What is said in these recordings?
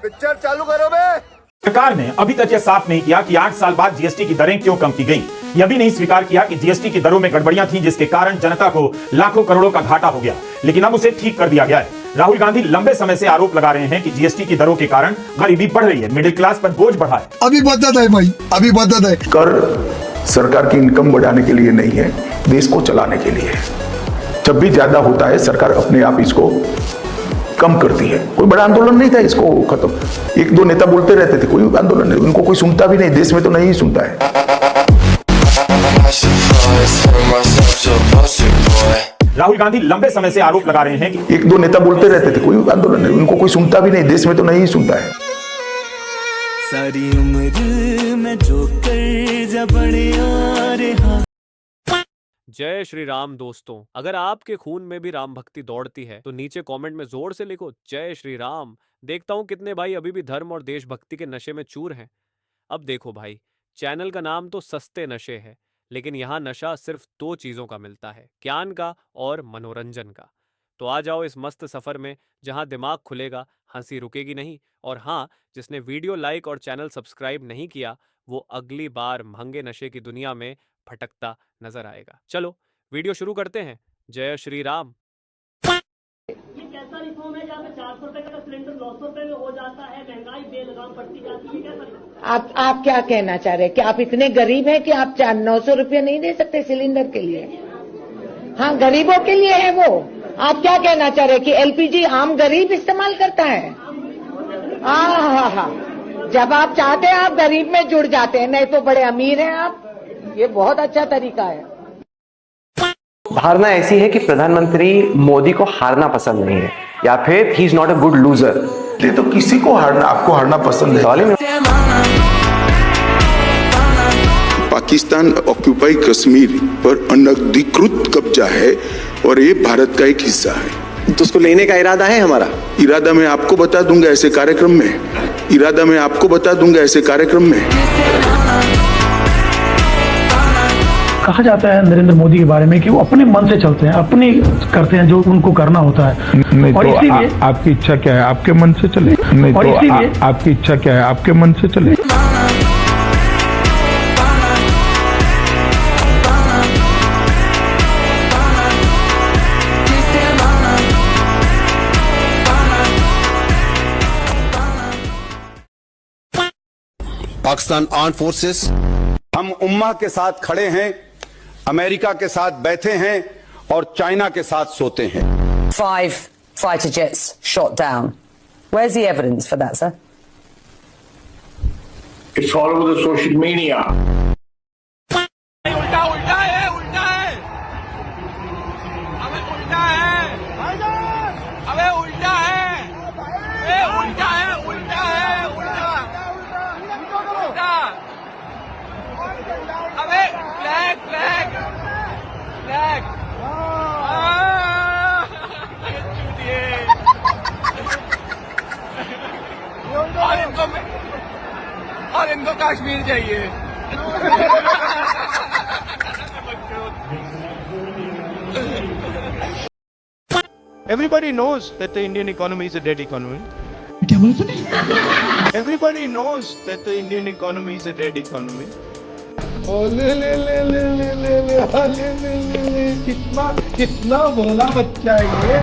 Picture चालू करो बे। सरकार ने अभी तक यह साफ नहीं किया कि 8 साल बाद जीएसटी की दरें क्यों कम की गई। यह भी नहीं स्वीकार किया कि जीएसटी की दरों में गड़बड़ियां थीं, जिसके कारण जनता को लाखों करोड़ों का घाटा हो गया, लेकिन अब उसे ठीक कर दिया गया है। राहुल गांधी लंबे समय से आरोप लगा रहे हैं कि जीएसटी की दरों के कारण गरीबी बढ़ रही है, मिडिल क्लास पर बोझ बढ़ा है। अभी बदत है भाई, अभी बदत है। कर सरकार की इनकम बढ़ाने के लिए नहीं है, देश को चलाने के लिए है। जब भी ज्यादा होता है सरकार अपने आप इसको कम करती है। कोई बड़ा आंदोलन नहीं था इसको खत्म, एक दो नेता बोलते रहते थे, कोई आंदोलन नहीं, उनको कोई सुनता भी नहीं, देश में तो नहीं सुनता है। राहुल गांधी लंबे समय से आरोप लगा रहे हैं कि एक दो नेता बोलते रहते थे, कोई आंदोलन नहीं, उनको कोई सुनता भी नहीं, देश में तो नहीं सुनता है। सारी उम्र में जो कर जबड़े आ जय श्री राम दोस्तों, अगर आपके खून में भी राम भक्ति दौड़ती है तो नीचे कमेंट में जोर से लिखो जय श्री राम। देखता हूं कितने भाई अभी भी धर्म और देशभक्ति के नशे में चूर हैं। अब देखो भाई, चैनल का नाम तो सस्ते नशे है, लेकिन यहाँ नशा सिर्फ 2 चीजों का मिलता है, ज्ञान का और मनोरंजन का। तो आ जाओ इस मस्त सफर में, जहां दिमाग खुलेगा, हंसी रुकेगी नहीं। और हाँ, जिसने वीडियो लाइक और चैनल सब्सक्राइब नहीं किया वो अगली बार महंगे नशे की दुनिया में भटकता नजर आएगा। चलो वीडियो शुरू करते हैं। जय श्री राम। ये कैसा रिफॉर्म है जहाँ पे 400 रुपए का सिलेंडर 900 रुपए में हो जाता है, महंगाई बेलगाम बढ़ती जाती है, कैसा रिफॉर्म? आप क्या कहना चाह रहे हैं कि आप इतने गरीब हैं कि आप 900 रुपये नहीं दे सकते सिलेंडर के लिए? हाँ, गरीबों के लिए है वो। आप क्या कहना चाह रहे हैं कि एलपीजी आम गरीब इस्तेमाल करता है? हाँ, जब आप चाहते हैं आप गरीब में जुड़ जाते हैं, नहीं तो बड़े अमीर हैं आप। ये बहुत अच्छा तरीका है। धारणा ऐसी है कि प्रधानमंत्री मोदी को हारना पसंद नहीं है, या फिर he is not a good loser. ये तो किसी को हारना, आपको हारना पसंद है। पाकिस्तान ऑक्यूपाई कश्मीर पर अनधिकृत कब्जा है और ये भारत का एक हिस्सा है, तो उसको लेने का इरादा है हमारा। इरादा मैं आपको बता दूंगा ऐसे कार्यक्रम में, इरादा मैं आपको बता दूंगा ऐसे कार्यक्रम में। कहा जाता है नरेंद्र मोदी के बारे में कि वो अपने मन से चलते हैं, अपने करते हैं जो उनको करना होता है। नहीं और तो इसीलिए आपकी इच्छा क्या है, आपके मन से चले। नहीं और तो इसीलिए आपकी इच्छा क्या है, आपके मन से चले। पाकिस्तान आर्म्ड फोर्सेस, हम उम्मा के साथ खड़े हैं, अमेरिका के साथ बैठे हैं और चाइना के साथ सोते हैं। 5 fighter jets shot down. Where's the evidence for that, sir? It's all over the social media. उल्टा उल्टा है, उल्टा है, अबे उल्टा है, अबे उल्टा है, अबे उल्टा है, उल्टा है, उल्टा, उल्टा, अबे फ्लैग फ्लैग फ्लैग, और इनको कश्मीर चाहिए। Everybody knows that the Indian economy is a dead economy. Everybody knows that the Indian economy is a dead economy. कितना बोला बच्चा है ये।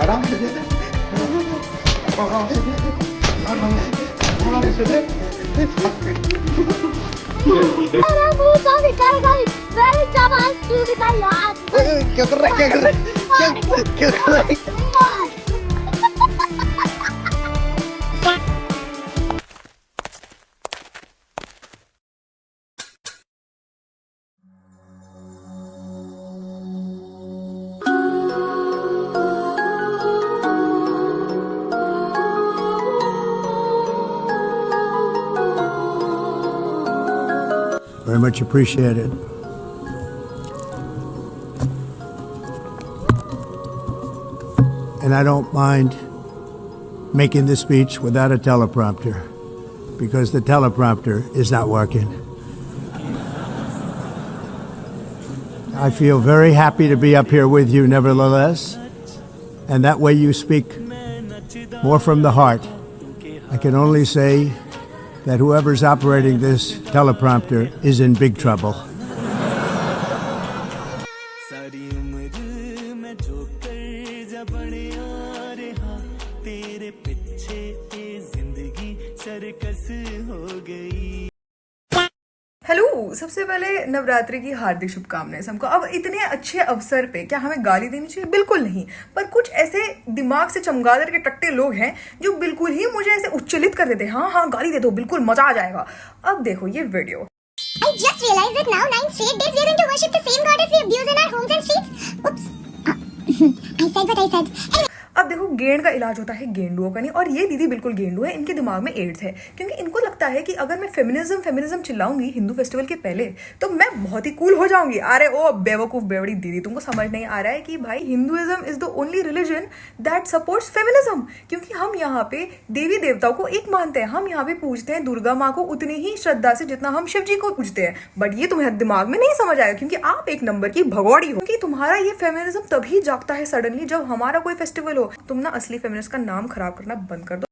आराम से दे, क्या कर रहा है? Very much appreciated. And I don't mind making this speech without a teleprompter, because the teleprompter is not working. I feel very happy to be up here with you nevertheless. and that way you speak more from the heart. I can only say that whoever's operating this teleprompter is in big trouble. Hello, सबसे पहले नवरात्रि की हार्दिक शुभकामनाएं सबको। अब इतने अच्छे अवसर पे क्या हमें गाली देनी चाहिए? बिल्कुल नहीं। पर कुछ ऐसे दिमाग से चमगादड़ के टट्टे लोग हैं जो बिल्कुल ही मुझे ऐसे उच्चलित कर देते हैं। हाँ गाली दे दो, बिल्कुल मजा आ जाएगा। अब देखो ये video. I just realized that now 9 straight days we are going to worship the same goddess we abuse in our homes and streets. Oops. I said what I said. Anyway. अब देखो, गेंड का इलाज होता है गेंडुओं का नहीं, और ये दीदी बिल्कुल गेंडू है। इनके दिमाग में एड्स है, क्योंकि इनको लगता है कि अगर मैं फेमिनिज्म चिल्लाऊंगी हिंदू फेस्टिवल के पहले तो मैं बहुत ही कूल हो जाऊंगी। अरे ओ बेवकूफ बेवड़ी दीदी, तुमको समझ नहीं आ रहा है कि भाई Hinduism is the only religion that supports feminism. क्योंकि हम यहाँ पे देवी देवताओं को एक मानते हैं, हम यहाँ पे पूजते हैं दुर्गा माँ को उतनी ही श्रद्धा से जितना हम शिव जी को पूजते हैं। बट ये तुम्हारे दिमाग में नहीं समझ आएगा, क्योंकि आप एक नंबर की भगौड़ी हो। क्योंकि तुम्हारा ये फेमिनिज्म तभी जागता है सडनली जब हमारा कोई फेस्टिवल हो। तुम ना असली फेमिनिस्ट का नाम खराब करना बंद कर दो।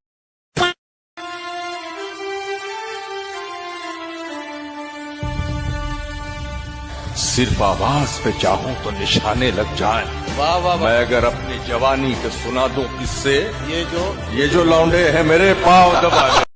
सिर्फ आवाज पे चाहूं तो निशाने लग जाएं। वाह वाह, मैं अगर अपनी जवानी के सुना दूं किससे, ये जो लौंडे हैं मेरे पांव दबा दे।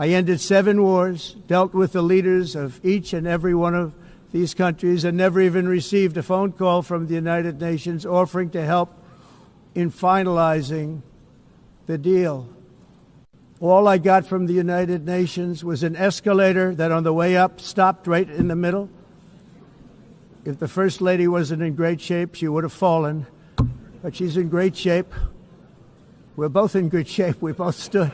I ended 7 wars, dealt with the leaders of each and every one of these countries, and never even received a phone call from the United Nations offering to help in finalizing the deal. All I got from the United Nations was an escalator that on the way up stopped right in the middle. If the First Lady wasn't in great shape, she would have fallen, but she's in great shape. We're both in good shape. We both stood.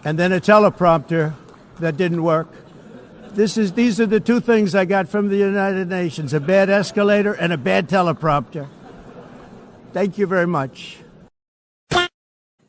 And then a teleprompter that didn't work. These are the 2 things I got from the United Nations, a bad escalator and a bad teleprompter. Thank you very much.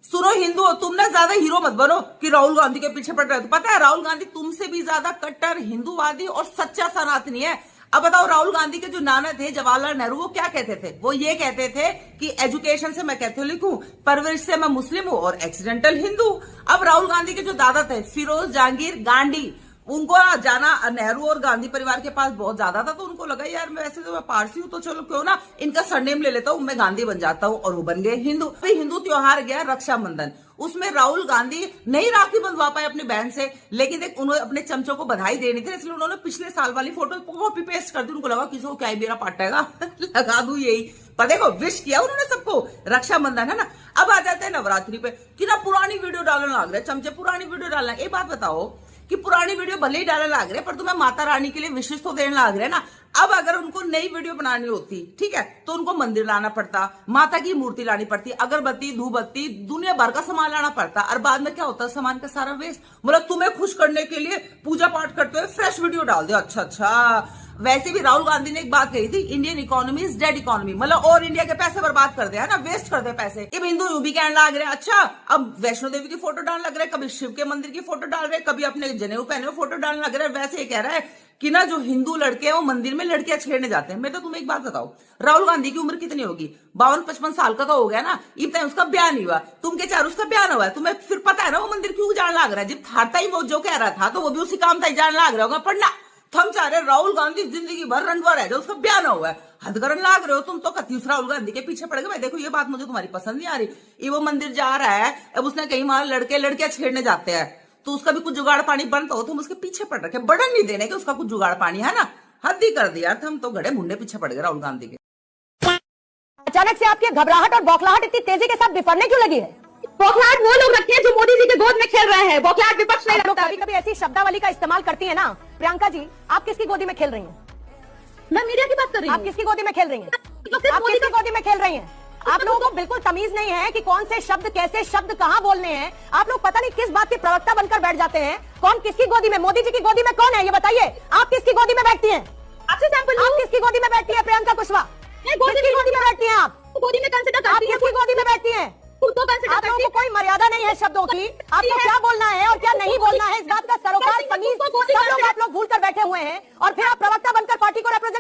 सुनो हिंदू हो, तुम ना ज्यादा hero मत बनो कि राहुल गांधी के पीछे पड़ रहे हो। पता है राहुल गांधी तुमसे भी ज्यादा कट्टर हिंदूवादी और सच्चा सनातनी है। अब बताओ, राहुल गांधी के जो नाना थे जवाहरलाल नेहरू, वो क्या कहते थे? वो ये कहते थे कि एजुकेशन से मैं कैथोलिक हूँ, परवरिश से मैं मुस्लिम हूँ और एक्सीडेंटल हिंदू। अब राहुल गांधी के जो दादा थे फिरोज जहांगीर गांधी, उनको जाना नेहरू और गांधी परिवार के पास बहुत ज्यादा था, तो उनको लगा यार मैं वैसे तो मैं पारसी हूँ, तो चलो क्यों ना इनका सरनेम ले लेता हूँ, मैं गांधी बन जाता हूँ, और वो बन गए हिंदू। अभी हिंदू त्योहार गया रक्षाबंधन, उसमें राहुल गांधी नहीं राखी बंधवा पाए अपनी बहन से, लेकिन देख उन्होंने अपने चमचों को बधाई देनी थी, इसलिए उन्होंने पिछले साल वाली फोटो कॉपी पेस्ट कर दी। उनको लगा किसी को क्या मेरा पाटेगा लगा दूं यही, पर देखो विश किया उन्होंने सबको, रक्षाबंधन है ना। अब आ जाते हैं नवरात्रि पे कि ना पुरानी वीडियो डालने लग रहे चमचे, पुरानी वीडियो डालना। एक बात बताओ कि पुरानी वीडियो भले ही डालने लग रहे, पर तुम्हें माता रानी के लिए विशेष तो देने लग रहे ना। अब अगर उनको नई वीडियो बनानी होती, ठीक है, तो उनको मंदिर लाना पड़ता, माता की मूर्ति लानी पड़ती, अगरबत्ती धूपबत्ती दुनिया भर का सामान लाना पड़ता, और बाद में क्या होता, सामान का सारा वेस्ट। मतलब तुम्हें खुश करने के लिए पूजा पाठ करते हुए फ्रेश वीडियो डाल दो। अच्छा वैसे भी राहुल गांधी ने एक बात कही थी, Indian economy is dead economy, मतलब और इंडिया के पैसे बर्बाद कर दे, है ना, वेस्ट कर दे पैसे। अब हिंदू यूं भी कहने लग रहे हैं, अच्छा अब वैष्णो देवी की फोटो डालने लग रहे हैं, कभी शिव के मंदिर की फोटो डाल रहे हैं, कभी अपने जनेऊ पहने हुए फोटो डालने लग रहे हैं। वैसे ये कह रहा है कि ना जो हिंदू लड़के हैं वो मंदिर में लड़कियां छेड़ने जाते हैं। मैं तो तुम्हें एक बात बताओ, राहुल गांधी की उम्र कितनी होगी? 52-55 साल का तो हो गया ना, इब तक उसका ब्याह नहीं हुआ, तुम के चार उसका ब्याह हुआ है, तुम्हें फिर पता है ना वो मंदिर क्यों जाने लग रहा है? जब था ही वो जो कह रहा था तो वो भी उसी काम था जाने लग रहा होगा, पर ना हम चाह रहे राहुल गांधी जिंदगी भर रंडवा रह जाए, उसका ब्याह ना हुआ है, हद करने लाग रहे हो तुम तो। कतीस राहुल गांधी के पीछे पड़ गए। भाई देखो ये बात मुझे तुम्हारी पसंद नहीं आ रही। ये वो मंदिर जा रहा है, अब उसने कहीं वहां लड़के लड़कियां छेड़ने जाते हैं तो उसका भी कुछ जुगाड़ पानी बनता हो, तुम उसके पीछे पड़ रखे, बढ़न नहीं देने के उसका कुछ जुगाड़ पानी, है ना, हद ही कर दिया। हम तो घड़े मुंडे पीछे पड़ गए राहुल गांधी के। अचानक से आपकी घबराहट और बौखलाहट इतनी तेजी के साथ बिफरने क्यों लगी है? बौखलाहट वो लोग रखते हैं जो मोदी जी के गोद में खेल रहे हैं, बौखलाहट विपक्ष नहीं रखता। कभी कभी ऐसी शब्दावली का इस्तेमाल करती है ना। प्रियंका जी, आप किसकी गोदी में खेल रही हैं? मैं मीडिया की बात कर रही हूँ। आप किसकी गोदी में खेल रही हैं? आप किसकी गोदी में खेल रही हैं? आप लोगों को बिल्कुल तमीज नहीं है कि कौन से शब्द कैसे शब्द कहाँ बोलने हैं। आप लोग पता नहीं किस बात के प्रवक्ता बनकर बैठ जाते हैं। कौन किसकी गोदी में? मोदी जी की गोदी में कौन है ये बताइए। आप किसकी गोदी में बैठती हैं? आप किसकी गोदी में बैठती है? प्रियंका कुशवाहा किसकी गोदी में बैठती हैं? आप गोदी में कंसिडर करती हैं? किसकी गोदी में बैठती हैं? आप लोगों को कोई मर्यादा नहीं है शब्दों की। आपको क्या बोलना है और क्या नहीं बोलना है इस बात का सरोकार तमीज सब लोग आप लोग भूल कर बैठे हुए हैं और फिर आप प्रवक्ता बनकर पार्टी को रिप्रेजेंट